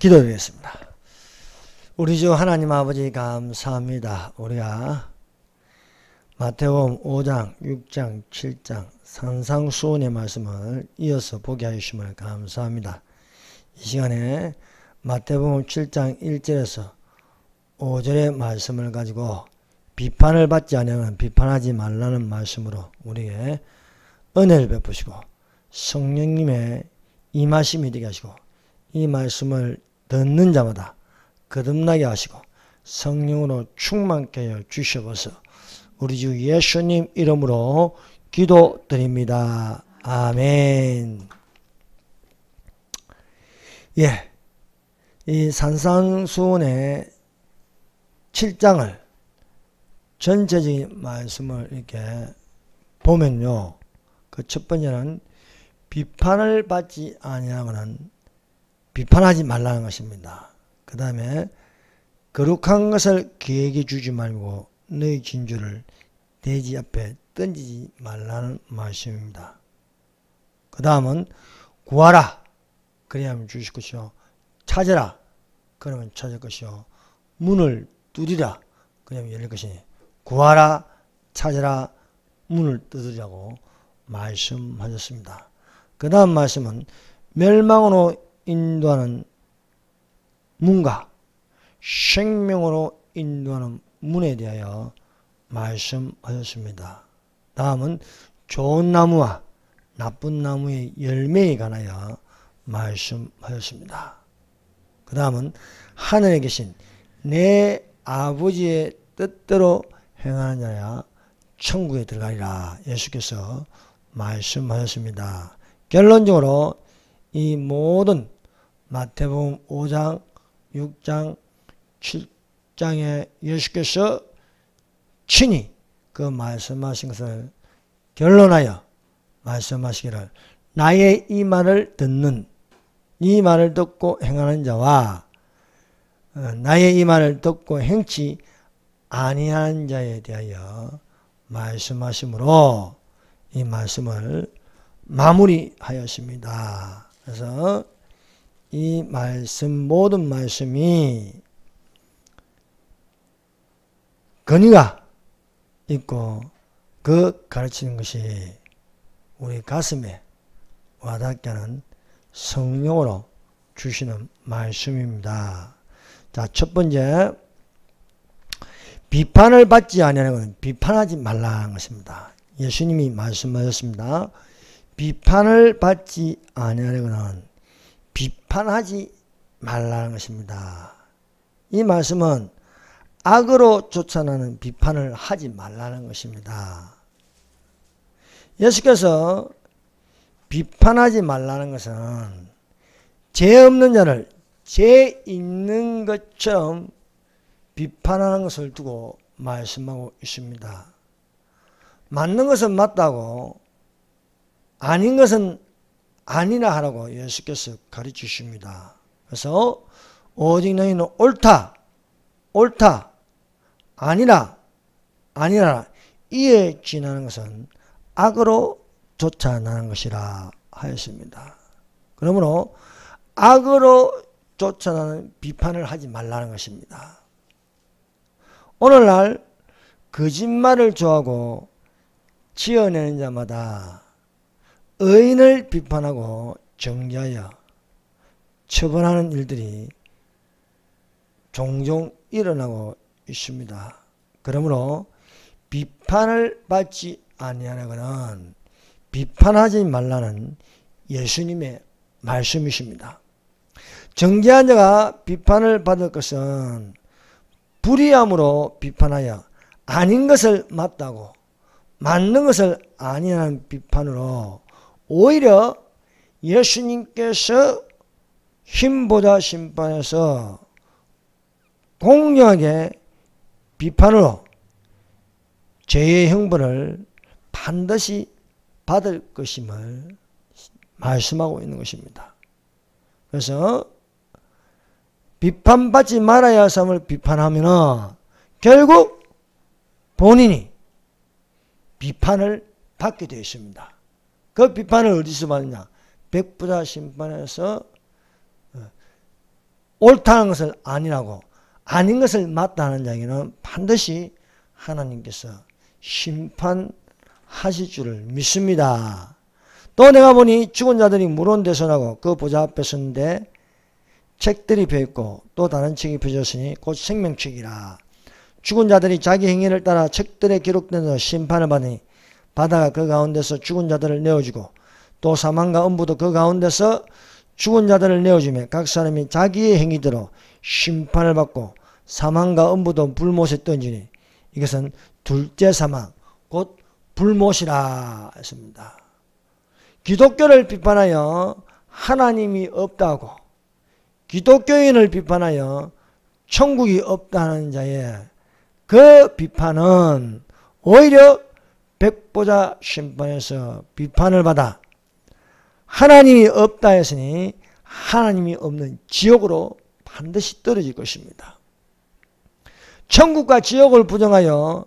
기도드리겠습니다. 우리 주 하나님 아버지 감사합니다. 우리가 마태복음 5장, 6장, 7장 산상수훈의 말씀을 이어서 보게 하심을 감사합니다. 이 시간에 마태복음 7장 1절에서 5절의 말씀을 가지고 비판을 받지 않으면 비판하지 말라는 말씀으로 우리에게 은혜를 베푸시고 성령님의 임하심이 되게 하시고 이 말씀을 듣는 자마다 거듭나게 하시고 성령으로 충만케 하여 주시옵소서. 우리 주 예수님 이름으로 기도드립니다. 아멘. 예, 이 산상수훈의 7장을 전체적인 말씀을 이렇게 보면요, 그 첫 번째는 비판을 받지 아니하고는 비판하지 말라는 것입니다. 그 다음에 거룩한 것을 그에게 주지 말고 너희 진주를 돼지 앞에 던지지 말라는 말씀입니다. 그 다음은 구하라, 그래야만 주실 것이요, 찾으라, 그러면 찾을 것이요, 문을 두드리라, 그러면 열릴 것이니 구하라, 찾으라, 문을 두드리라고 말씀하셨습니다. 그 다음 말씀은 멸망으로 인도하는 문과 생명으로 인도하는 문에 대하여 말씀하셨습니다. 다음은 좋은 나무와 나쁜 나무의 열매에 관하여 말씀하셨습니다. 그 다음은 하늘에 계신 내 아버지의 뜻대로 행하는 자야 천국에 들어가리라 예수께서 말씀하셨습니다. 결론적으로 이 모든 마태복음 5장, 6장, 7장에 예수께서 친히 그 말씀하신 것을 결론하여 말씀하시기를 나의 이 말을 듣는, 이 말을 듣고 행하는 자와 나의 이 말을 듣고 행치 아니하는 자에 대하여 말씀하시므로 이 말씀을 마무리하였습니다. 그래서 이 말씀, 모든 말씀이 근위가 있고 그 가르치는 것이 우리 가슴에 와닿게 하는 성령으로 주시는 말씀입니다. 자, 첫 번째, 비판을 받지 아니하는 것은 비판하지 말라는 것입니다. 예수님이 말씀하셨습니다. 비판을 받지 아니하는 것은 비판하지 말라는 것입니다. 이 말씀은 악으로 쫓아나는 비판을 하지 말라는 것입니다. 예수께서 비판하지 말라는 것은 죄 없는 자를 죄 있는 것처럼 비판하는 것을 두고 말씀하고 있습니다. 맞는 것은 맞다고 아닌 것은 아니라 하라고 예수께서 가르치십니다. 그래서 오직 너희는 옳다, 옳다, 아니라, 아니라 이에 지나는 것은 악으로 쫓아나는 것이라 하였습니다. 그러므로 악으로 쫓아나는 비판을 하지 말라는 것입니다. 오늘날 거짓말을 좋아하고 지어내는 자마다 의인을 비판하고 정죄하여 처벌하는 일들이 종종 일어나고 있습니다. 그러므로 비판을 받지 아니하는 것은 비판하지 말라는 예수님의 말씀이십니다. 정죄한 자가 비판을 받을 것은 불의함으로 비판하여 아닌 것을 맞다고 맞는 것을 아니하는 비판으로 오히려 예수님께서 힘보다 심판해서 공정하게 비판으로 죄의 형벌을 반드시 받을 것임을 말씀하고 있는 것입니다. 그래서 비판받지 말아야 할 사람을 비판하면 결국 본인이 비판을 받게 되어 있습니다. 그 비판을 어디서 받느냐? 백부자 심판에서 옳다는 것을 아니라고 아닌 것을 맞다는 자에게는 반드시 하나님께서 심판하실 줄을 믿습니다. 또 내가 보니 죽은 자들이 물온대선하고 그 보좌 앞에 섰는데 책들이 펴있고 또 다른 책이 펴졌으니 곧 생명책이라. 죽은 자들이 자기 행위를 따라 책들에 기록된 심판을 받으니 바다가 그 가운데서 죽은 자들을 내어주고 또 사망과 음부도 그 가운데서 죽은 자들을 내어주며 각 사람이 자기의 행위대로 심판을 받고 사망과 음부도 불못에 던지니 이것은 둘째 사망 곧 불못이라 했습니다. 기독교를 비판하여 하나님이 없다고 기독교인을 비판하여 천국이 없다는 자의 그 비판은 오히려 백보자 심판에서 비판을 받아 하나님이 없다 했으니 하나님이 없는 지옥으로 반드시 떨어질 것입니다. 천국과 지옥을 부정하여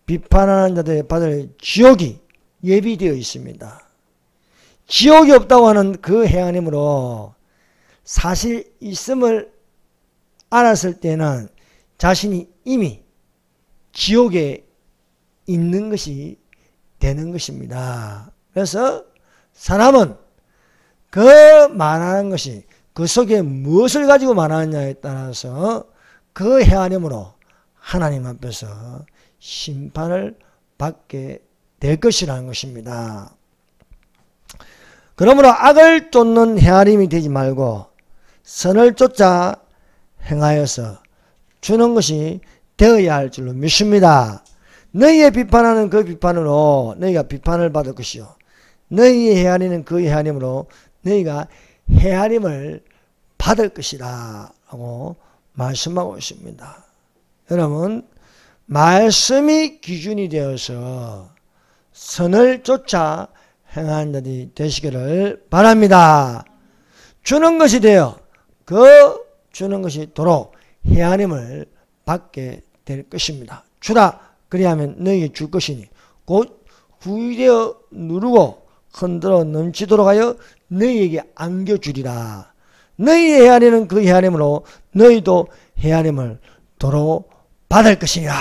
비판하는 자들이 받을 지옥이 예비되어 있습니다. 지옥이 없다고 하는 그 해안임으로 사실 있음을 알았을 때는 자신이 이미 지옥에 있는 것이 되는 것입니다. 그래서 사람은 그 말하는 것이 그 속에 무엇을 가지고 말하느냐에 따라서 그 해안임으로 하나님 앞에서 심판을 받게 될 것이라는 것입니다. 그러므로 악을 쫓는 헤아림이 되지 말고 선을 쫓아 행하여서 주는 것이 되어야 할 줄로 믿습니다. 너희의 비판하는 그 비판으로 너희가 비판을 받을 것이요 너희의 헤아리는 그 헤아림으로 너희가 헤아림을 받을 것이다 라고 말씀하고 있습니다. 여러분 말씀이 기준이 되어서 선을 쫓아 행하는 자들이 되시기를 바랍니다. 주는 것이 되어 그 주는 것이 도로 헤아림을 받게 될 것입니다. 주라 그리하면 너희에게 줄 것이니 곧 후이되어 누르고 흔들어 넘치도록 하여 너희에게 안겨주리라. 너희의 헤아리는 그 헤아림으로 너희도 헤아림을 도로 받을 것이니라.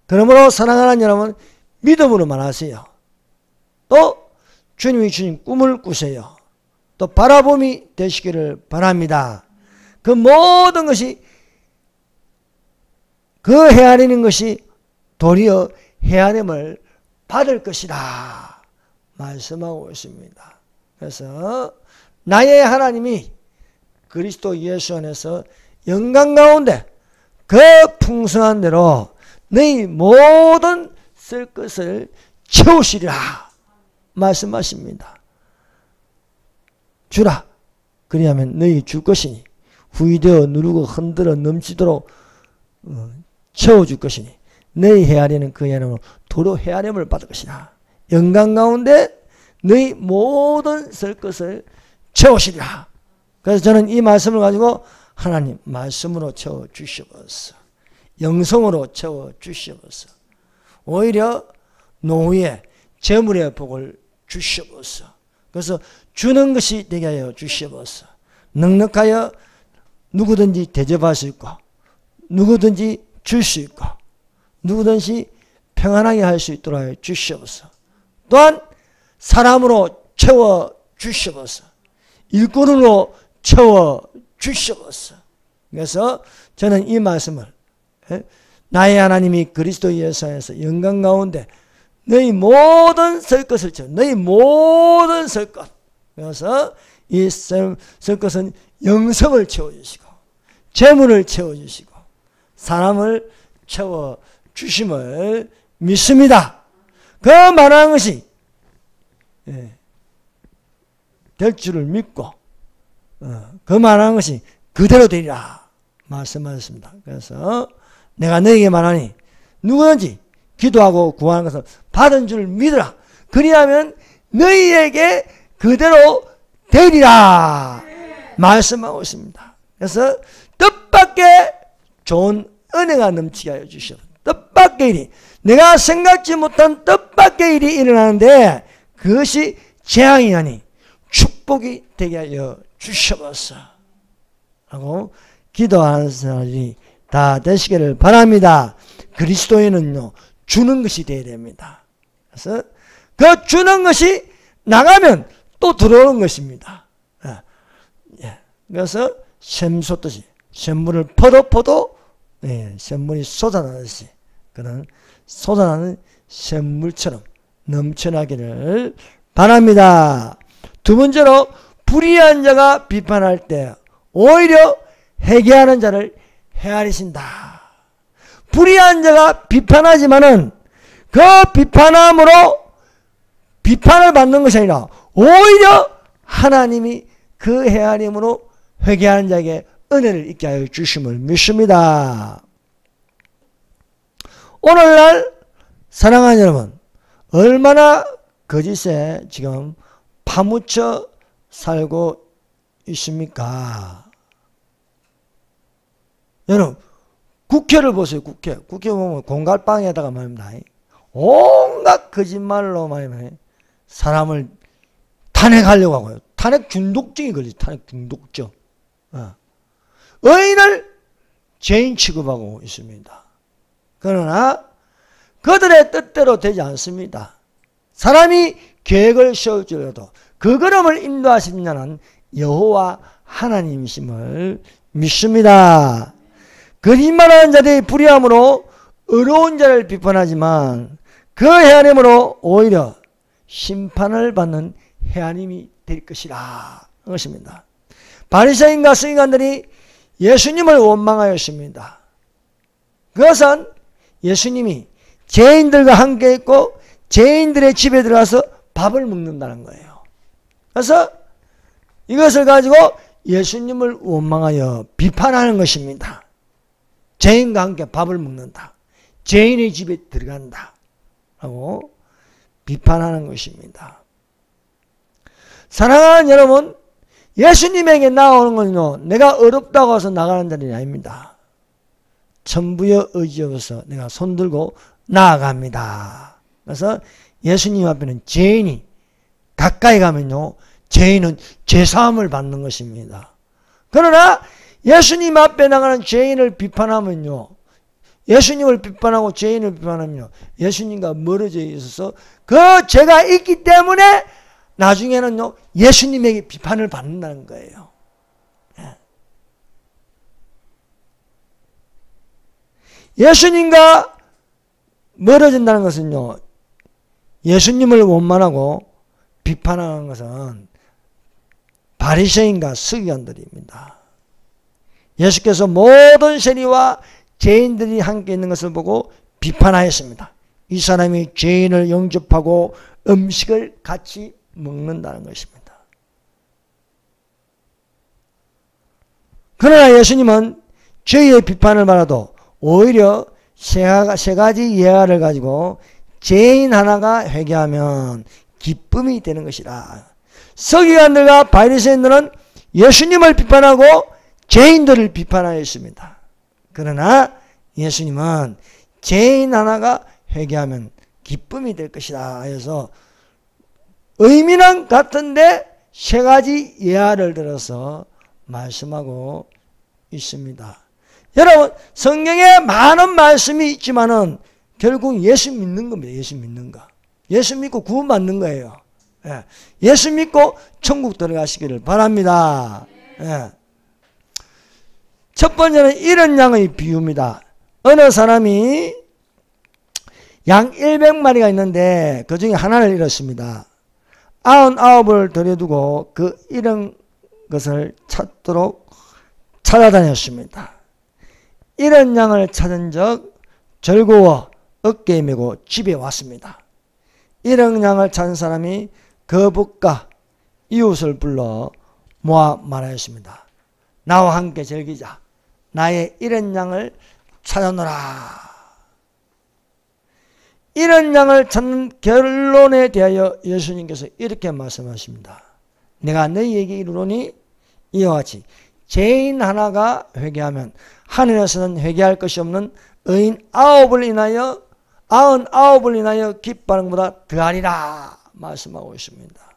그러므로 사랑하는 여러분 믿음으로 말하세요. 또 주님이 주신 꿈을 꾸세요. 또 바라봄이 되시기를 바랍니다. 그 모든 것이 그 헤아리는 것이 도리어 헤아림을 받을 것이다 말씀하고 있습니다. 그래서 나의 하나님이 그리스도 예수 안에서 영광 가운데 그 풍성한 대로 너희 모든 쓸 것을 채우시리라 말씀하십니다. 주라 그리하면 너희 줄 것이니 후이되어 누르고 흔들어 넘치도록 채워줄 것이니 너희 헤아리는 그 헤아림으로 도로 헤아림을 받을 것이다. 영광 가운데 너희 모든 쓸 것을 채우시리라. 그래서 저는 이 말씀을 가지고 하나님 말씀으로 채워주시옵소서. 영성으로 채워주시옵소서. 오히려 노후에 재물의 복을 주시옵소서. 그래서 주는 것이 되게 하여 주시옵소서. 넉넉하여 누구든지 대접할 수 있고 누구든지 줄 수 있고 누구든지 평안하게 할 수 있도록 하여 주시옵소서. 또한 사람으로 채워 주시옵소서. 일꾼으로 채워 주시옵소서. 그래서 저는 이 말씀을 나의 하나님이 그리스도 예수 안에서 영광 가운데 너희 모든 설 것을 채워 너희 모든 설 것. 그래서 이 설 것은 영성을 채워주시고 재물을 채워주시고 사람을 채워주심을 믿습니다. 그 말하는 것이 될 줄을 믿고 그 말하는 것이 그대로 되리라 말씀하셨습니다. 그래서 내가 너에게 말하니 누구든지 기도하고 구하는 것을 받은 줄 믿으라. 그리하면 너희에게 그대로 되리라 말씀하고 있습니다. 그래서 뜻밖의 좋은 은혜가 넘치게 하여 주시옵소서. 뜻밖의 일이 내가 생각지 못한 뜻밖의 일이 일어나는데 그것이 재앙이 아니 축복이 되게 하여 주시옵소서. 라고 기도하는 사람이 다 되시기를 바랍니다. 그리스도인은요, 주는 것이 되어야 됩니다. 그래서 그 주는 것이 나가면 또 들어오는 것입니다. 그래서 샘솟듯이 샘물을 퍼도 샘물이 쏟아나듯이 그런 쏟아나는 샘물처럼 넘쳐나기를 바랍니다. 두 번째로 불의한 자가 비판할 때 오히려 회개하는 자를 헤아리신다. 불의한 자가 비판하지만은 그 비판함으로 비판을 받는 것이 아니라 오히려 하나님이 그 헤아림으로 회개하는 자에게 은혜를 있게 하여 주심을 믿습니다. 오늘날 사랑하는 여러분, 얼마나 거짓에 지금 파묻혀 살고 있습니까? 여러분, 국회를 보세요. 국회 보면 공갈빵에다가 말입니다. 온갖 거짓말로 말이면 사람을 탄핵하려고 하고요. 탄핵 중독증이 걸리죠. 탄핵 중독증. 의인을 죄인 취급하고 있습니다. 그러나 그들의 뜻대로 되지 않습니다. 사람이 계획을 세울지라도 그 걸음을 인도하시는 자는 여호와 하나님이심을 믿습니다. 거짓말하는 자들의 불의함으로 의로운 자를 비판하지만 그 헤아림으로 오히려 심판을 받는 헤아림이 될 것이라 것입니다. 바리새인과 서기관들이 예수님을 원망하였습니다. 그것은 예수님이 죄인들과 함께 있고 죄인들의 집에 들어가서 밥을 먹는다는 거예요. 그래서 이것을 가지고 예수님을 원망하여 비판하는 것입니다. 죄인과 함께 밥을 먹는다. 죄인의 집에 들어간다. 라고 비판하는 것입니다. 사랑하는 여러분, 예수님에게 나오는 건요, 내가 어렵다고 해서 나가는 자리 아닙니다. 천부의 의지여서 내가 손들고 나아갑니다. 그래서 예수님 앞에는 죄인이 가까이 가면요, 죄인은 죄사함을 받는 것입니다. 그러나 예수님 앞에 나가는 죄인을 비판하면요, 예수님을 비판하고 죄인을 비판하면요, 예수님과 멀어져 있어서 그 죄가 있기 때문에 나중에는요, 예수님에게 비판을 받는다는 거예요. 예수님과 멀어진다는 것은요, 예수님을 원망하고 비판하는 것은 바리새인과 서기관들입니다. 예수께서 모든 세리와 죄인들이 함께 있는 것을 보고 비판하였습니다. 이 사람이 죄인을 영접하고 음식을 같이 먹는다는 것입니다. 그러나 예수님은 죄의 비판을 받아도 오히려 세 가지 예화를 가지고 죄인 하나가 회개하면 기쁨이 되는 것이라. 서기관들과 바리새인들은 예수님을 비판하고 죄인들을 비판하였습니다. 그러나 예수님은 죄인 하나가 회개하면 기쁨이 될 것이다 해서 의미는 같은데 세 가지 예화를 들어서 말씀하고 있습니다. 여러분, 성경에 많은 말씀이 있지만은 결국 예수 믿는 겁니다. 예수 믿는 거. 예수 믿고 구원받는 거예요. 예수 믿고 천국 들어가시기를 바랍니다. 첫 번째는 이런 양의 비유입니다. 어느 사람이 양 100마리가 있는데 그 중에 하나를 잃었습니다. 99을 들여두고 그 잃은 것을 찾도록 찾아다녔습니다. 잃은 양을 찾은 적 즐거워 어깨에 메고 집에 왔습니다. 잃은 양을 찾은 사람이 거북과 이웃을 불러 모아 말하였습니다. 나와 함께 즐기자. 나의 잃은 양을 찾아노라. 잃은 양을 찾는 결론에 대하여 예수님께서 이렇게 말씀하십니다. 내가 너희에게 이르노니 이와 같이 죄인 하나가 회개하면 하늘에서는 회개할 것이 없는 의인 9을 인하여 99을 인하여 기뻐하는 것보다 더하리라 말씀하고 있습니다.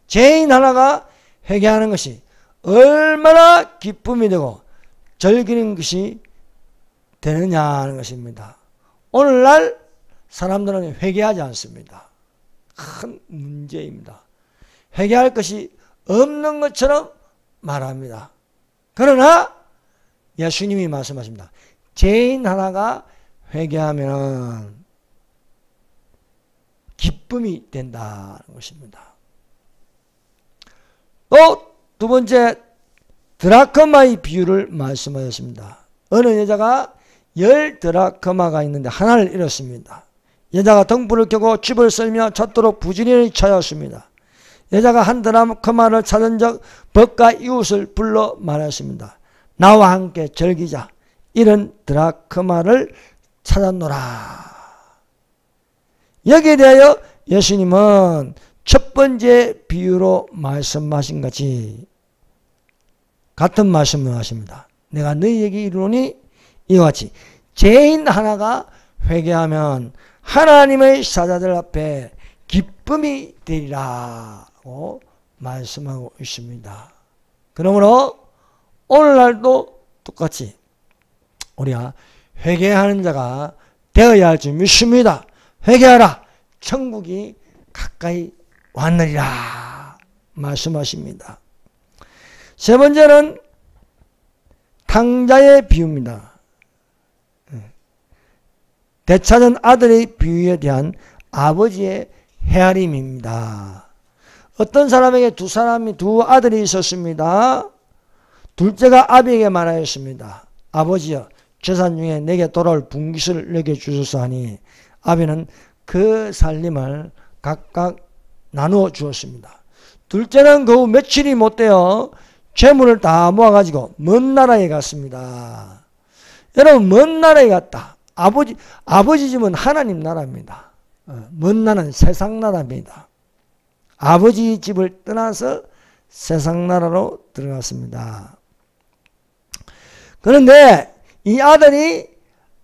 죄인 하나가 회개하는 것이 얼마나 기쁨이 되고 즐기는 것이 되느냐 하는 것입니다. 오늘날 사람들은 회개하지 않습니다. 큰 문제입니다. 회개할 것이 없는 것처럼 말합니다. 그러나 예수님이 말씀하십니다. 죄인 하나가 회개하면 기쁨이 된다는 것입니다. 또 두 번째 드라크마의 비유를 말씀하셨습니다. 어느 여자가 10 드라크마가 있는데 하나를 잃었습니다. 여자가 등불을 켜고 집을 썰며 찾도록 부지런히 찾았습니다. 여자가 1 드라크마를 찾은 적 벗과 이웃을 불러 말했습니다. 나와 함께 즐기자. 이런 드라크마를 찾았노라. 여기에 대하여 예수님은 첫 번째 비유로 말씀하신 같이 같은 말씀을 하십니다. 내가 너희에게 이르노니 이와 같이 죄인 하나가 회개하면 하나님의 사자들 앞에 기쁨이 되리라고 말씀하고 있습니다. 그러므로 오늘날도 똑같이 우리가 회개하는 자가 되어야 할 줄 믿습니다. 회개하라. 천국이 가까이 왔느리라 말씀하십니다. 세 번째는 탕자의 비유입니다. 되찾은 아들의 비유에 대한 아버지의 헤아림입니다. 어떤 사람에게 두 아들이 있었습니다. 둘째가 아비에게 말하였습니다. 아버지여, 재산 중에 내게 돌아올 분깃을 내게 주소서 하니 아비는 그 살림을 각각 나누어 주었습니다. 둘째는 그 후 며칠이 못 되어 재물을 다 모아가지고 먼 나라에 갔습니다. 여러분, 먼 나라에 갔다. 아버지 집은 하나님 나라입니다. 먼 나라는 세상 나라입니다. 아버지 집을 떠나서 세상 나라로 들어갔습니다. 그런데 이 아들이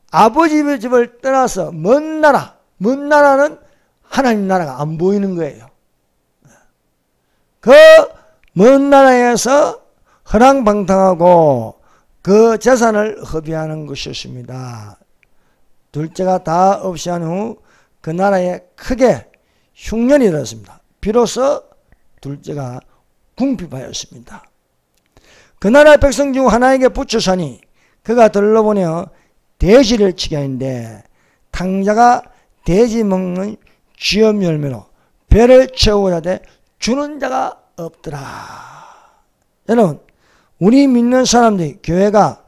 아버지 집을 떠나서 먼 나라는 하나님 나라가 안 보이는 거예요. 그 먼 나라에서 허랑방탕하고 그 재산을 허비하는 것이었습니다. 둘째가 다 없이 한 후 그 나라에 크게 흉년이 일었습니다. 비로소 둘째가 궁핍하였습니다. 그 나라의 백성 중 하나에게 붙여서니 그가 들러보내어 돼지를 치게 하는데 탕자가 돼지 먹는 쥐업 열매로 배를 채우고자 하되 주는 자가 없더라. 여러분, 우리 믿는 사람들이 교회가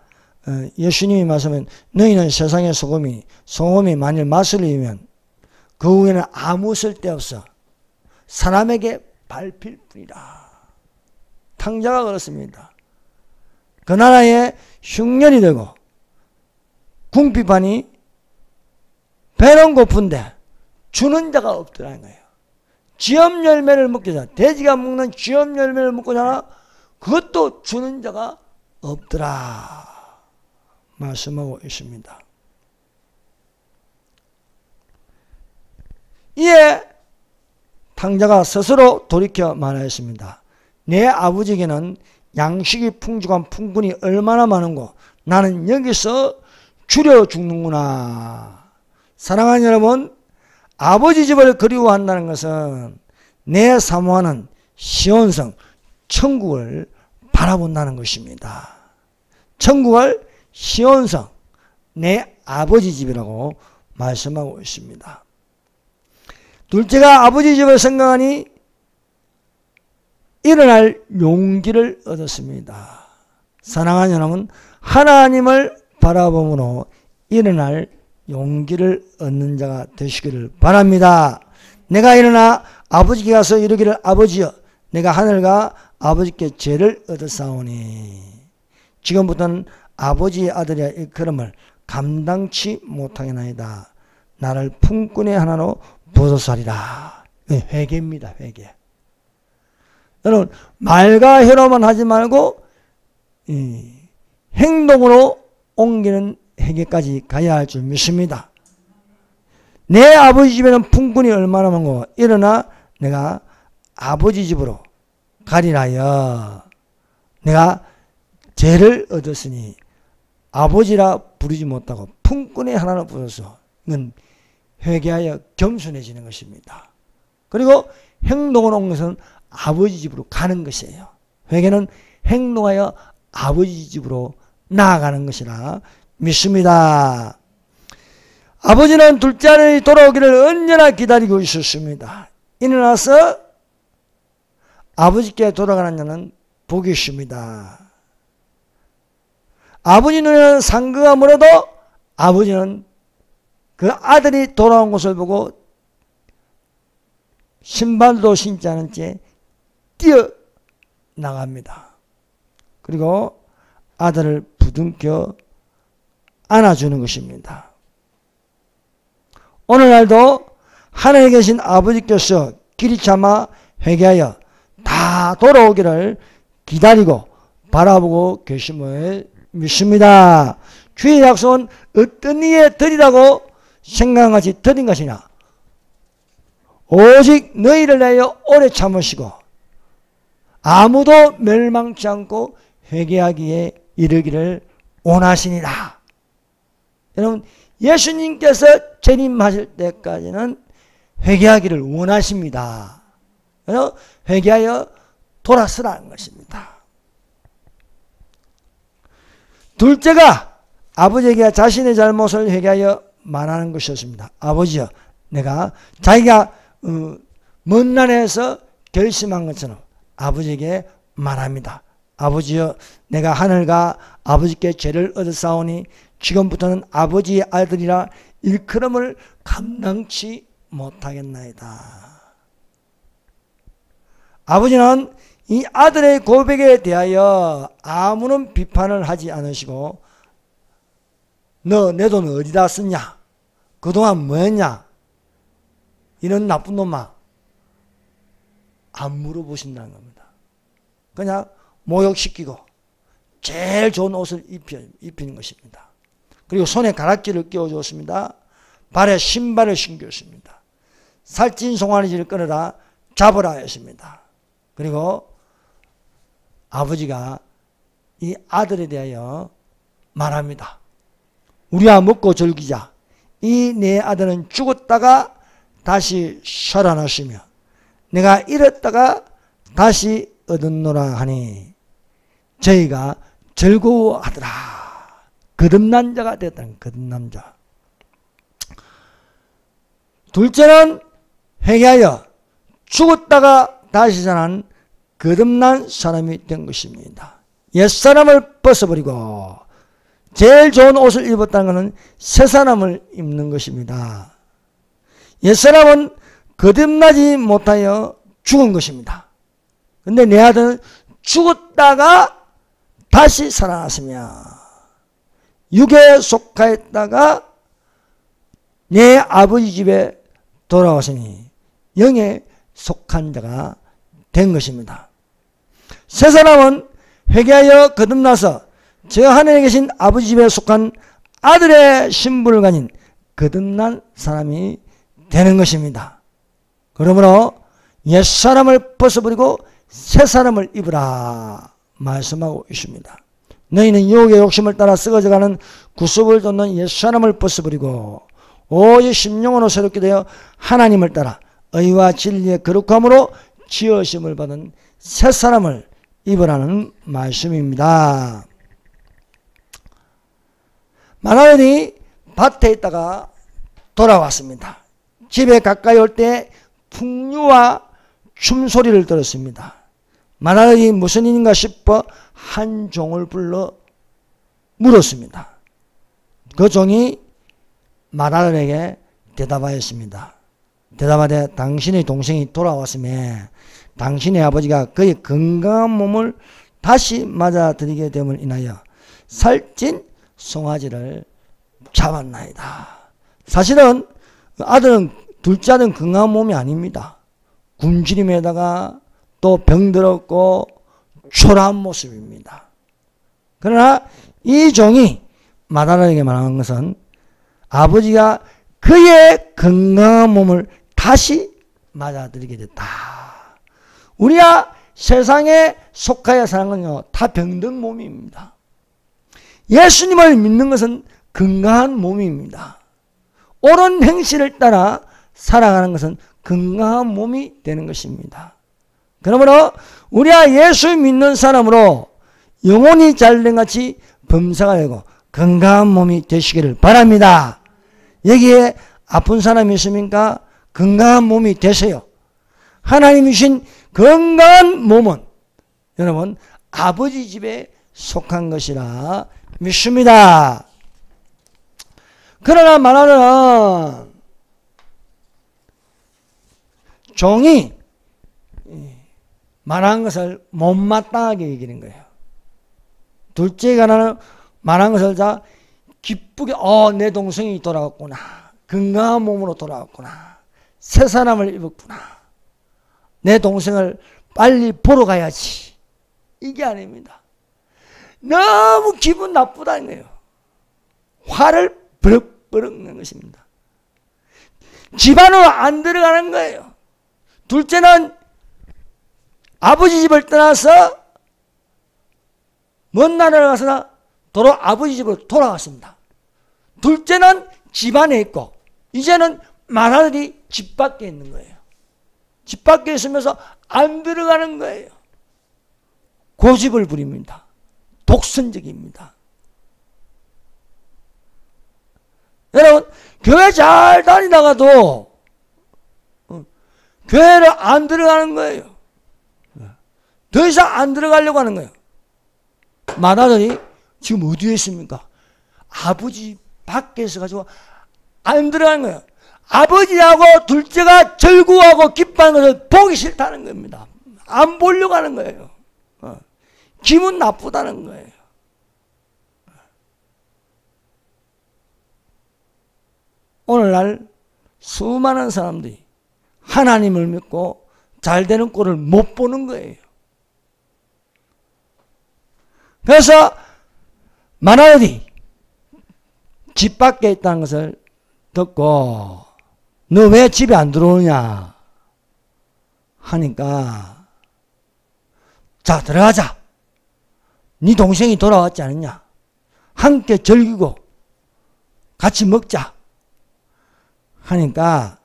예수님이 말씀하면 너희는 세상의 소금이 만일 맛을 잃으면 그 후에는 아무 쓸데없어 사람에게 밟힐 뿐이라. 탕자가 그렇습니다. 그 나라에 흉년이 되고 궁핍하니 배는 고픈데 주는 자가 없더라는 거예요. 쥐업 열매를 먹고자, 돼지가 먹는 쥐업 열매를 먹고자 그것도 주는 자가 없더라 말씀하고 있습니다. 이에 탕자가 스스로 돌이켜 말하였습니다. 내 아버지에게는 양식이 풍족한 품꾼이 얼마나 많은고 나는 여기서 줄여 죽는구나. 사랑하는 여러분, 아버지 집을 그리워한다는 것은 내 사모하는 시온성 천국을 바라본다는 것입니다. 천국을 시온성 내 아버지 집이라고 말씀하고 있습니다. 둘째가 아버지 집을 생각하니 일어날 용기를 얻었습니다. 사랑하는 여러분, 하나님을 바라봄으로 일어날 용기를 얻는 자가 되시기를 바랍니다. 내가 일어나 아버지께 가서 이르기를 아버지여 내가 하늘과 아버지께 죄를 얻었사오니 지금부터는 아버지의 아들이야 이 걸음을 감당치 못하겠나이다. 나를 품꾼의 하나로 보소서리라. 회개입니다. 회개. 여러분, 말과 혀로만 하지 말고 행동으로 옮기는 회개까지 가야 할 줄 믿습니다. 내 아버지 집에는 품꾼이 얼마나 많고 일어나 내가 아버지 집으로 가리라여 내가 죄를 얻었으니 아버지라 부르지 못하고 품꾼의 하나를 부르소. 이건 회개하여 겸손해지는 것입니다. 그리고 행동을 온 것은 아버지 집으로 가는 것이에요. 회개는 행동하여 아버지 집으로 나아가는 것이라 믿습니다. 아버지는 둘째 아들이 돌아오기를 언제나 기다리고 있었습니다. 일어나서 아버지께 돌아가는 자는 복이 있습니다. 아버지 눈에는 상거가 멀어도 아버지는 그 아들이 돌아온 것을 보고 신발도 신지 않은 채 뛰어나갑니다. 그리고 아들을 부둥켜 안아주는 것입니다. 오늘날도 하늘에 계신 아버지께서 길이 참아 회개하여 다 돌아오기를 기다리고 바라보고 계심을 믿습니다. 주의 약속은 어떤 이에 드리라고 생각하지 드린 것이냐? 오직 너희를 위하여 오래 참으시고 아무도 멸망치 않고 회개하기에 이르기를 원하시니라. 여러분, 예수님께서 재림하실 때까지는 회개하기를 원하십니다. 그래서 회개하여 돌아서라는 것입니다. 둘째가 아버지에게 자신의 잘못을 회개하여 말하는 것이었습니다. 아버지여, 내가 자기가 먼 날에서 결심한 것처럼 아버지에게 말합니다. 아버지여, 내가 하늘과 아버지께 죄를 얻었사오니 지금부터는 아버지의 아들이라 일컬음을 감당치 못하겠나이다. 아버지는 이 아들의 고백에 대하여 아무런 비판을 하지 않으시고 너 내 돈 어디다 썼냐? 그동안 뭐했냐? 이런 나쁜 놈아, 안 물어보신다는 겁니다. 그냥 모욕시키고 제일 좋은 옷을 입히는 것입니다. 그리고 손에 가락지를 끼워주었습니다. 발에 신발을 신겼습니다. 살찐 송아지를 끊어라 잡으라 했습니다. 그리고 아버지가 이 아들에 대하여 말합니다. 우리야 먹고 즐기자. 이 내 아들은 죽었다가 다시 살아났으며 내가 잃었다가 다시 얻었노라 하니 저희가 즐거워하더라. 거듭난 자가 됐다는 거듭난 자. 둘째는 회개하여 죽었다가 다시 살아난 거듭난 사람이 된 것입니다. 옛사람을 벗어버리고 제일 좋은 옷을 입었다는 것은 새 사람을 입는 것입니다. 옛사람은 거듭나지 못하여 죽은 것입니다. 그런데 내 아들은 죽었다가 다시 살아났으며 육에 속하였다가 내 아버지 집에 돌아왔으니 영에 속한 자가 된 것입니다. 새 사람은 회개하여 거듭나서 저 하늘에 계신 아버지 집에 속한 아들의 신분을 가진 거듭난 사람이 되는 것입니다. 그러므로 옛사람을 벗어버리고 새사람을 입으라 말씀하고 있습니다. 너희는 유혹의 욕심을 따라 썩어져가는 구습을 돋는 옛사람을 벗어버리고 오직 심령으로 새롭게 되어 하나님을 따라 의와 진리의 거룩함으로 지으심을 받은 새사람을 입으라는 말씀입니다. 마나엘이 밭에 있다가 돌아왔습니다. 집에 가까이 올 때 풍류와 춤소리를 들었습니다. 마나엘이 무슨 일인가 싶어 한 종을 불러 물었습니다. 그 종이 마나엘에게 대답하였습니다. 대답하되 당신의 동생이 돌아왔음에 당신의 아버지가 그의 건강한 몸을 다시 맞아들이게 됨을 인하여 살찐 송아지를 잡았나이다. 사실은 아들은 둘째 아들은 건강한 몸이 아닙니다. 굶주림에다가 또 병들었고 초라한 모습입니다. 그러나 이 종이 마다라에게 말하는 것은 아버지가 그의 건강한 몸을 다시 맞아들이게 됐다. 우리가 세상에 속하여 사는 건요, 다 병든 몸입니다. 예수님을 믿는 것은 건강한 몸입니다. 옳은 행실을 따라 살아가는 것은 건강한 몸이 되는 것입니다. 그러므로 우리가 예수 믿는 사람으로 영혼이 잘된 같이 범사가 되고 건강한 몸이 되시기를 바랍니다. 여기에 아픈 사람이 있습니까? 건강한 몸이 되세요. 하나님이 주신 건강한 몸은 여러분 아버지 집에 속한 것이라 믿습니다. 그러나 말하는 종이 말한 것을 못마땅하게 여기는 거예요. 둘째가 말한 것을 다 기쁘게 내 동생이 돌아왔구나. 건강한 몸으로 돌아왔구나. 새 사람을 입었구나. 내 동생을 빨리 보러 가야지. 이게 아닙니다. 너무 기분 나쁘다는 거예요. 화를 버럭버럭 내는 것입니다. 집안으로 안 들어가는 거예요. 둘째는 아버지 집을 떠나서 먼 나라를 가서 도로 아버지 집으로 돌아갔습니다. 둘째는 집안에 있고 이제는 맏아들이 집 밖에 있는 거예요. 집 밖에 있으면서 안 들어가는 거예요. 고집을 부립니다. 독선적입니다. 여러분 교회 잘 다니다가도 교회를 안 들어가는 거예요. 더 이상 안 들어가려고 하는 거예요. 맏아들이 지금 어디에 있습니까? 아버지 밖에 있어가지고 안 들어가는 거예요. 아버지하고 둘째가 절구하고 기뻐하는 것을 보기 싫다는 겁니다. 안 보려고 하는 거예요. 기분 나쁘다는 거예요. 오늘날 수많은 사람들이 하나님을 믿고 잘 되는 꼴을 못 보는 거예요. 그래서 맏아들이 집 밖에 있다는 것을 듣고 너 왜 집에 안 들어오냐 하니까 자 들어가자. 네 동생이 돌아왔지 않느냐. 함께 즐기고 같이 먹자 하니까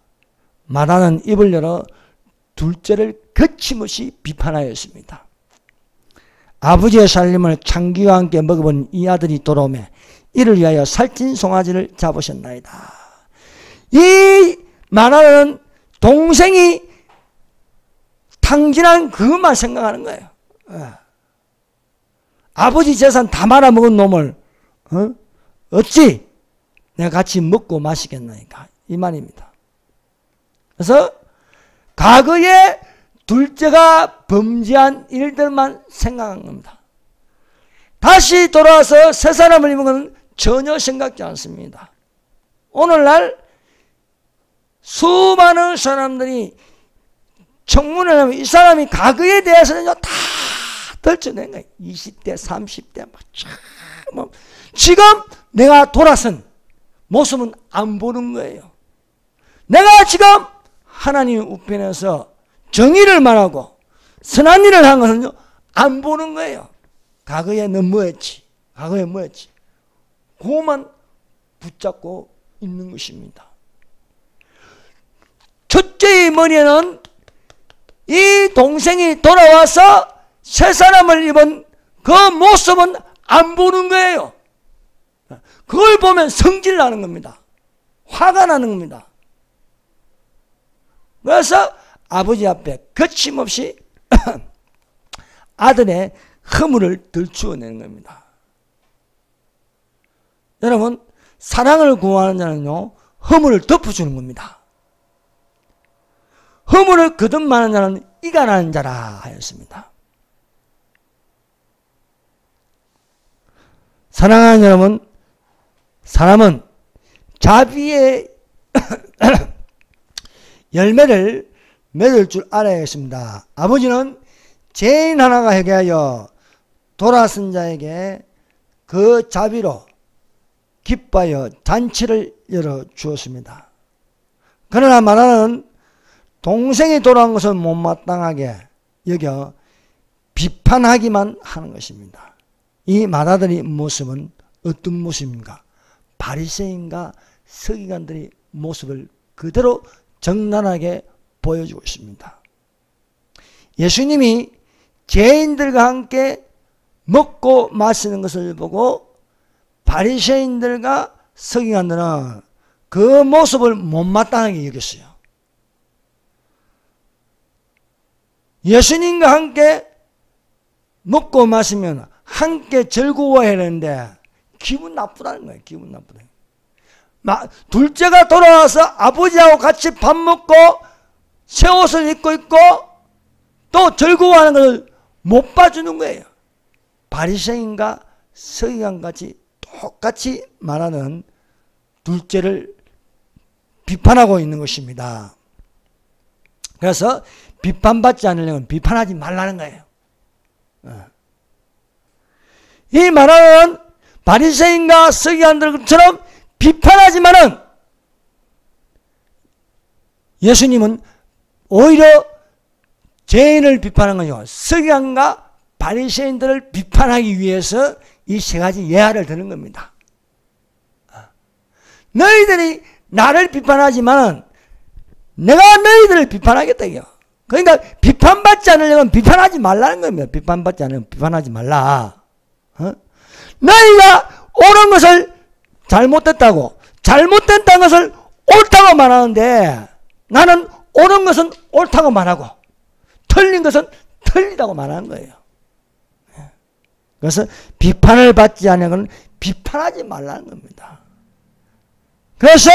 맏아들은 입을 열어 둘째를 거침없이 비판하였습니다. 아버지의 살림을 창기와 함께 먹어본 이 아들이 돌아오매 이를 위하여 살찐 송아지를 잡으셨나이다. 이 맏아들은 동생이 탕진한 그것만 생각하는 거예요. 아버지 재산 다 말아먹은 놈을 어찌 내가 같이 먹고 마시겠나니까 이 말입니다. 그래서 과거에 둘째가 범죄한 일들만 생각한 겁니다. 다시 돌아와서 새 사람을 입은 것은 전혀 생각지 않습니다. 오늘날 수많은 사람들이 청문회 하면 이 사람이 과거에 대해서는요 다 덜쳐낸 거예요. 20대 30대 막 지금 내가 돌아선 모습은 안 보는 거예요. 내가 지금 하나님 우편에서 정의를 말하고 선한 일을 한 것은요 안 보는 거예요. 과거에 너 뭐했지? 과거에 뭐했지? 그것만 붙잡고 있는 것입니다. 첫째의 머리에는 이 동생이 돌아와서 새 사람을 입은 그 모습은 안 보는 거예요. 그걸 보면 성질 나는 겁니다. 화가 나는 겁니다. 그래서 아버지 앞에 거침없이 아들의 허물을 들추어내는 겁니다. 여러분 사랑을 구하는 자는요 허물을 덮어주는 겁니다. 허물을 거듭하는 자는 이간하는 자라 하였습니다. 사랑하는 여러분, 사람은 자비의 열매를 맺을 줄 알아야겠습니다. 아버지는 죄인 하나가 회개하여 돌아선 자에게 그 자비로 기뻐하여 잔치를 열어 주었습니다. 그러나 말하는 동생이 돌아온 것을 못마땅하게 여겨 비판하기만 하는 것입니다. 이 맏아들의 모습은 어떤 모습입니까? 바리새인과 서기관들의 모습을 그대로 적나라하게 보여주고 있습니다. 예수님이 죄인들과 함께 먹고 마시는 것을 보고 바리새인들과 서기관들은 그 모습을 못마땅하게 여겼어요. 예수님과 함께 먹고 마시면 함께 즐거워해야 되는데 기분 나쁘다는 거예요. 기분 나쁘다. 둘째가 돌아와서 아버지하고 같이 밥 먹고 새 옷을 입고 있고 또 즐거워하는 것을 못 봐주는 거예요. 바리새인과 서기관같이 똑같이 말하는 둘째를 비판하고 있는 것입니다. 그래서 비판받지 않으려면 비판하지 말라는 거예요. 이 말하는 바리새인과 서기관들처럼 비판하지만은 예수님은 오히려 죄인을 비판한 거죠. 서기관과 바리새인들을 비판하기 위해서 이 세 가지 예화를 드는 겁니다. 너희들이 나를 비판하지만 내가 너희들을 비판하겠다 이거. 그러니까 비판받지 않으려면 비판하지 말라는 겁니다. 비판받지 않으면 비판하지 말라. 너희가 옳은 것을 잘못됐다고 잘못됐다는 것을 옳다고 말하는데 나는 옳은 것은 옳다고 말하고 틀린 것은 틀리다고 말하는 거예요. 그래서 비판을 받지 않는 건 비판하지 말라는 겁니다. 그래서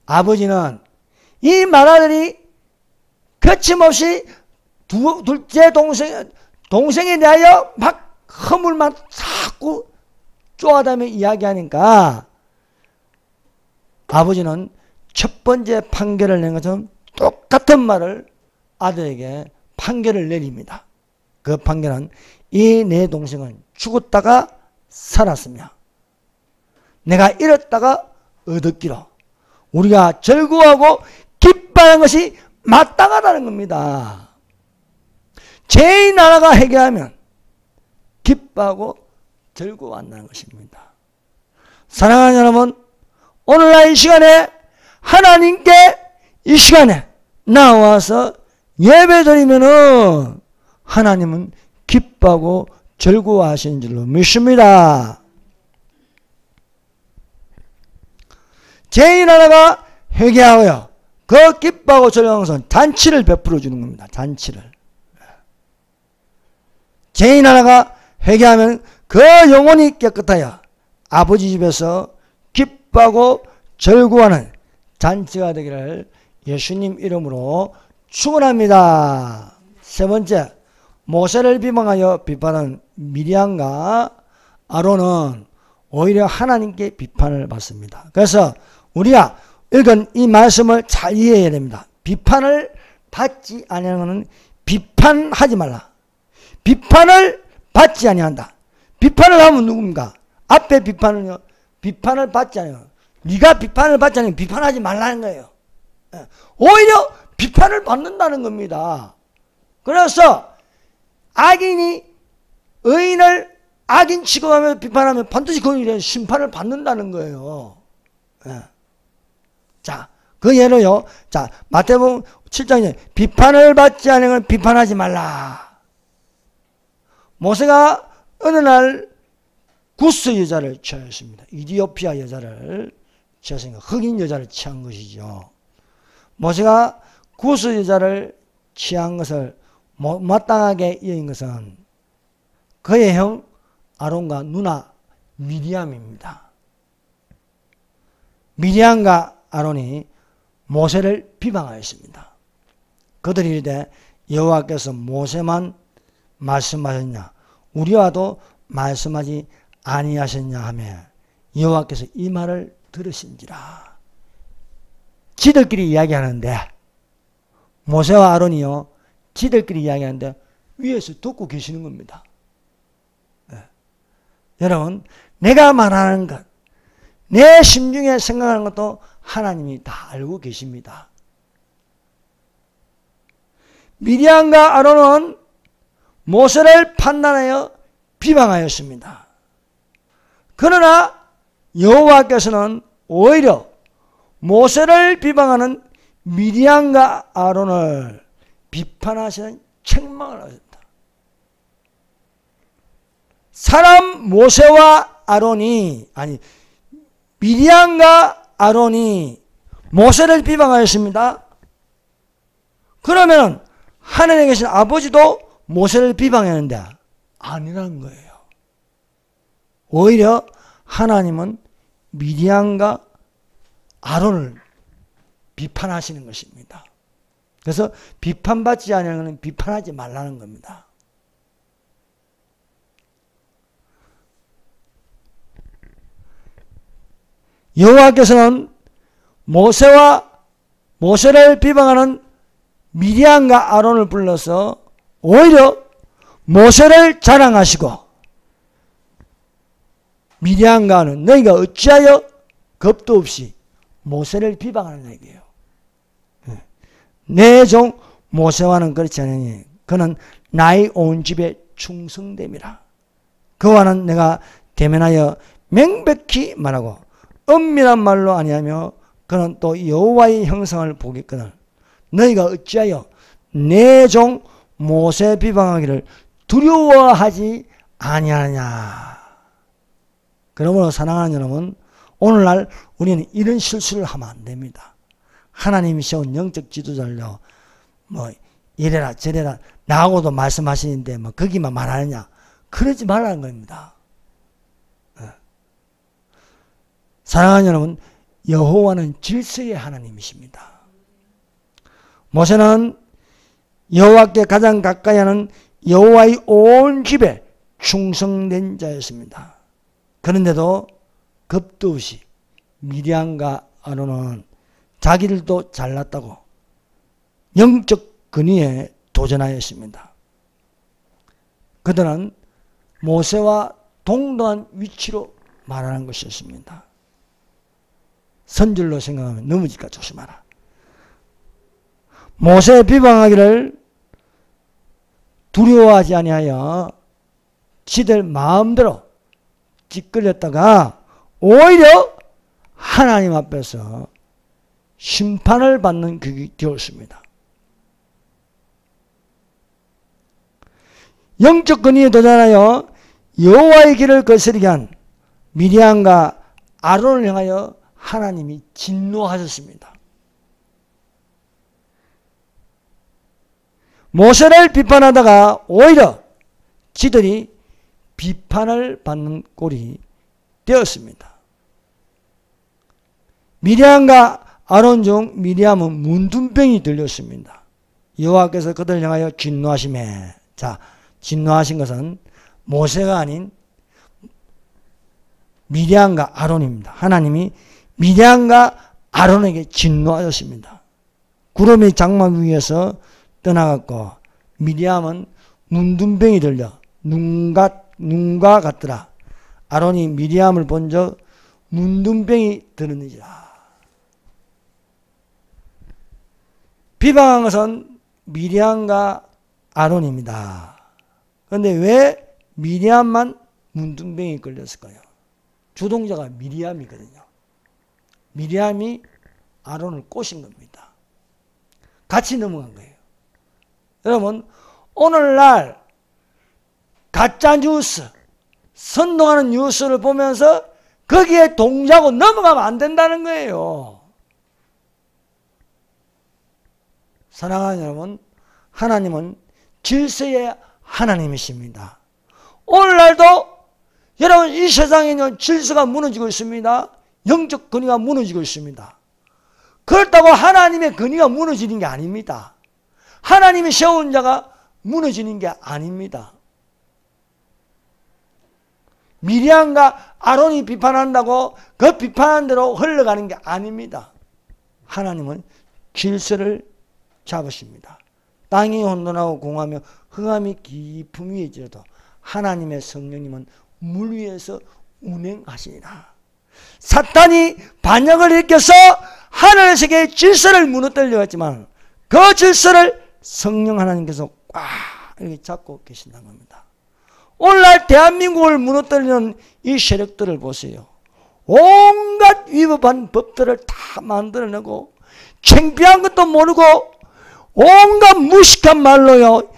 아버지는 이 맏아들이 거침없이 둘째 동생에 대하여 막 허물만 자꾸 쪼아다며 이야기하니까 아버지는 첫 번째 판결을 낸 것처럼 똑같은 말을 아들에게 판결을 내립니다. 그 판결은 이 내 동생은 죽었다가 살았으며 내가 잃었다가 얻었기로 우리가 즐거워하고 기뻐하는 것이 마땅하다는 겁니다. 죄인 하나가 해결하면 기뻐하고 즐거워한다는 것입니다. 사랑하는 여러분, 오늘날 이 시간에 하나님께 이 시간에 나와서 예배드리면은 하나님은 기뻐하고 즐거워하시는 줄로 믿습니다. 죄인 하나가 회개하여 그 기뻐하고 즐거워하는 것은 잔치를 베풀어 주는 겁니다. 잔치를. 죄인 하나가 회개하면 그 영혼이 깨끗하여 아버지 집에서 기뻐하고 즐거워하는 잔치가 되기를 예수님 이름으로 축원합니다. 세 번째, 모세를 비방하여 비판한 미리암과 아론은 오히려 하나님께 비판을 받습니다. 그래서 우리가 읽은 이 말씀을 잘 이해해야 됩니다. 비판을 받지 아니하는 비판하지 말라. 비판을 받지 아니한다. 비판을 하면 누굽니까? 앞에 비판은요. 비판을 받지 않아요. 네가 비판을 받지 않으면 비판하지 말라는 거예요. 오히려 비판을 받는다는 겁니다. 그래서 악인이 의인을 악인 취급하며 비판하면 반드시 그 일에 심판을 받는다는 거예요. 자, 그 예로요. 자, 마태복음 7장에 비판을 받지 않으면 비판하지 말라. 모세가 어느 날 구스 여자를 취하였습니다. 이디오피아 여자를 취했으니까 흑인 여자를 취한 것이죠. 모세가 구스 여자를 취한 것을 마땅하게 여긴 것은 그의 형 아론과 누나 미리암입니다. 미리암과 아론이 모세를 비방하였습니다. 그들이 이르되 여호와께서 모세만 말씀하셨냐 우리와도 말씀하지 아니하셨냐 하며 여호와께서 이 말을 들으신지라. 지들끼리 이야기하는데 모세와 아론이요 지들끼리 이야기하는데 위에서 듣고 계시는 겁니다. 여러분, 내가 말하는 것, 내 심중에 생각하는 것도 하나님이 다 알고 계십니다. 미리암과 아론은 모세를 판단하여 비방하였습니다. 그러나 여호와께서는 오히려 모세를 비방하는 미디안과 아론을 비판하시는 책망을 하셨다. 사람 모세와 아론이, 아니 미디안과 아론이 모세를 비방하였습니다. 그러면 하늘에 계신 아버지도 모세를 비방했는데 아니라는 거예요. 오히려 하나님은 미디안과 아론을 비판하시는 것입니다. 그래서 비판받지 않으려는 것은 비판하지 말라는 겁니다. 여호와께서는 모세를 비방하는 미디안과 아론을 불러서 오히려 모세를 자랑하시고 미디안과 아론 너희가 어찌하여 겁도 없이 모세를 비방하느냐 이게요. 내 종 모세와는 그렇지 않으니 그는 나의 온 집에 충성됨이라. 그와는 내가 대면하여 명백히 말하고 은밀한 말로 아니하며 그는 또 여호와의 형상을 보겠거늘 너희가 어찌하여 내 종 모세 비방하기를 두려워하지 아니하느냐. 그러므로 사랑하는 여러분, 오늘날 우리는 이런 실수를 하면 안 됩니다. 하나님이 세운 영적 지도자를요, 뭐 이래라 저래라 나하고도 말씀하시는데 뭐 거기만 말하느냐, 그러지 말라는 겁니다. 사랑하는 여러분, 여호와는 질서의 하나님이십니다. 모세는 여호와께 가장 가까이 하는 여호와의 온 집에 충성된 자였습니다. 그런데도 겁도 없이 미디안과 아론은 자기들도 잘났다고 영적 근위에 도전하였습니다. 그들은 모세와 동등한 위치로 말하는 것이었습니다. 선줄로 생각하면 넘어질까 조심하라. 모세 비방하기를 두려워하지 아니하여 지들 마음대로 찌끌렸다가 오히려 하나님 앞에서 심판을 받는 그게 되었습니다. 영적 근위에 도전하여 여호와의 길을 거스르게 한 미디안과 아론을 향하여 하나님이 진노하셨습니다. 모세를 비판하다가 오히려 지들이 비판을 받는 꼴이 되었습니다. 미디안과 아론 중 미디안은 문둥병이 들렸습니다. 여호와께서 그들을 향하여 진노하시매, 자, 진노하신 것은 모세가 아닌 미디안과 아론입니다. 하나님이 미디안과 아론에게 진노하셨습니다. 구름이 장막 위에서 떠나갔고 미디안은 문둥병이 들려 눈과 같더라. 아론이 미디안을 본 적 문둥병이 들었느니라. 비방한 것은 미디안과 아론입니다. 그런데 왜 미디안만 문둥병이 걸렸을까요? 주동자가 미리암이거든요. 미리암이 아론을 꼬신 겁니다. 같이 넘어간 거예요. 여러분, 오늘날 가짜 뉴스, 선동하는 뉴스를 보면서 거기에 동조하고 넘어가면 안 된다는 거예요. 사랑하는 여러분, 하나님은 질서의 하나님이십니다. 오늘날도 여러분, 이 세상에 있는 질서가 무너지고 있습니다. 영적 근위가 무너지고 있습니다. 그렇다고 하나님의 근위가 무너지는 게 아닙니다. 하나님이 세운 자가 무너지는 게 아닙니다. 미리암과 아론이 비판한다고 그 비판한 대로 흘러가는 게 아닙니다. 하나님은 질서를 잡으십니다. 땅이 혼돈하고 공하며 흑암이 깊음 위에 지어도 하나님의 성령님은 물 위에서 운행하시니라. 사탄이 반역을 일으켜서 하늘 세계의 질서를 무너뜨리려 했지만 그 질서를 성령 하나님께서 꽉 이렇게 잡고 계신다는 겁니다. 오늘날 대한민국을 무너뜨리는 이 세력들을 보세요. 온갖 위법한 법들을 다 만들어내고 창피한 것도 모르고 온갖 무식한 말로요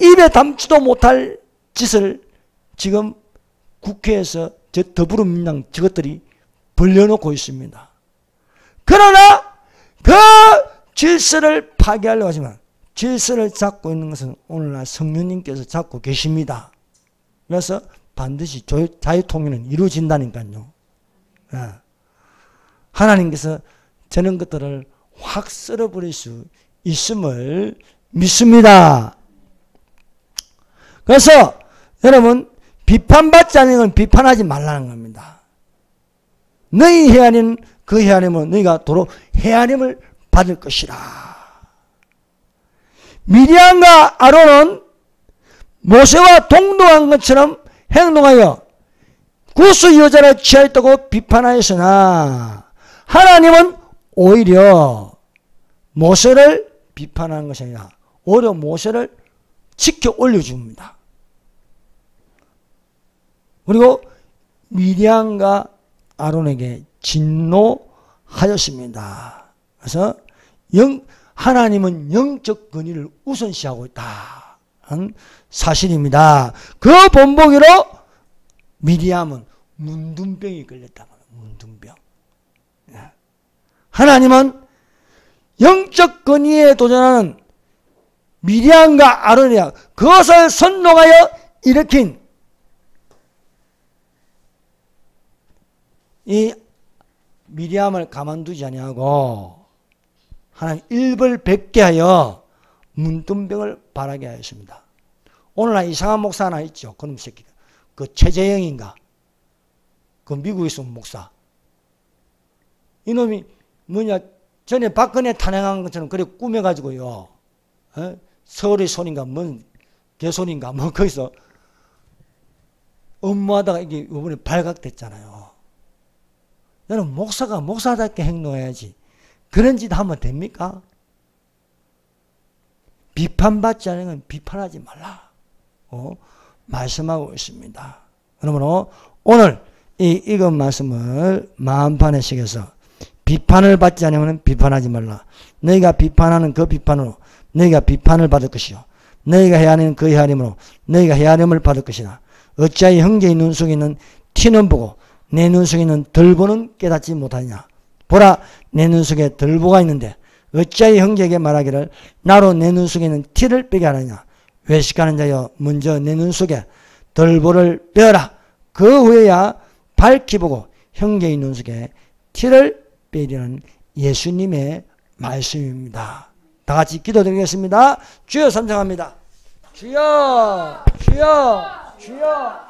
입에 담지도 못할 짓을 지금 국회에서 저 더불어민주당 저것들이 벌려놓고 있습니다. 그러나 그 질서를 파괴하려고 하지만 질서를 잡고 있는 것은 오늘날 성령님께서 잡고 계십니다. 그래서 반드시 자유통일은 이루어진다니까요. 하나님께서 저런 것들을 확 썰어버릴 수 있음을 믿습니다. 그래서 여러분 비판받지 않는 건 비판하지 말라는 겁니다. 너희 헤아림 그 헤아림은 너희가 도로 헤아림을 받을 것이라. 미리암과 아론은 모세와 동등한 것처럼 행동하여 구스 여자를 취하였다고 비판하였으나 하나님은 오히려 모세를 비판하는 것이 아니라 오히려 모세를 지켜 올려줍니다. 그리고 미리암과 아론에게 진노하였습니다. 그래서 하나님은 영적 권위를 우선시하고 있다는 사실입니다. 그 본보기로 미리암은 문둥병이 걸렸단 말이에요. 문둥병. 하나님은 영적 권위에 도전하는 미리암과 아론이야 그것을 선동하여 일으킨 이 미리암을 가만두지 아니하고 하나님 일벌백계 하여 문둥병을 발하게 하였습니다. 오늘날 이상한 목사 하나 있죠. 그놈 새끼가. 그 최재영인가? 그 미국에서 온 목사. 이놈이 뭐냐 전에 박근혜 탄핵한 것처럼 그래 꾸며가지고요. 서울의 손인가 뭔 개손인가 뭐 거기서 업무하다가 이게 이번에 발각됐잖아요. 너는 목사가 목사답게 행동해야지. 그런 짓 하면 됩니까? 비판받지 않은 건 비판하지 말라. 말씀하고 있습니다. 그러므로 오늘 이 읽은 말씀을 마음판에 새겨서 비판을 받지 않으면 비판하지 말라. 너희가 비판하는 그 비판으로 너희가 비판을 받을 것이요. 너희가 헤아리는 그 헤아림으로 너희가 헤아림을 받을 것이라. 어찌하여 형제의 눈 속에 있는 티는 보고 내 눈 속에 있는 덜보는 깨닫지 못하느냐. 보라 내 눈 속에 덜보가 있는데 어찌하여 형제에게 말하기를 나로 내 눈 속에 있는 티를 빼게 하느냐. 외식하는 자여 먼저 내 눈 속에 덜보를 빼어라. 그 후에야 밝히 보고 형제의 눈 속에 티를 빼려는 예수님의 말씀입니다. 다 같이 기도드리겠습니다. 주여 삼창합니다. 주여 주여 주여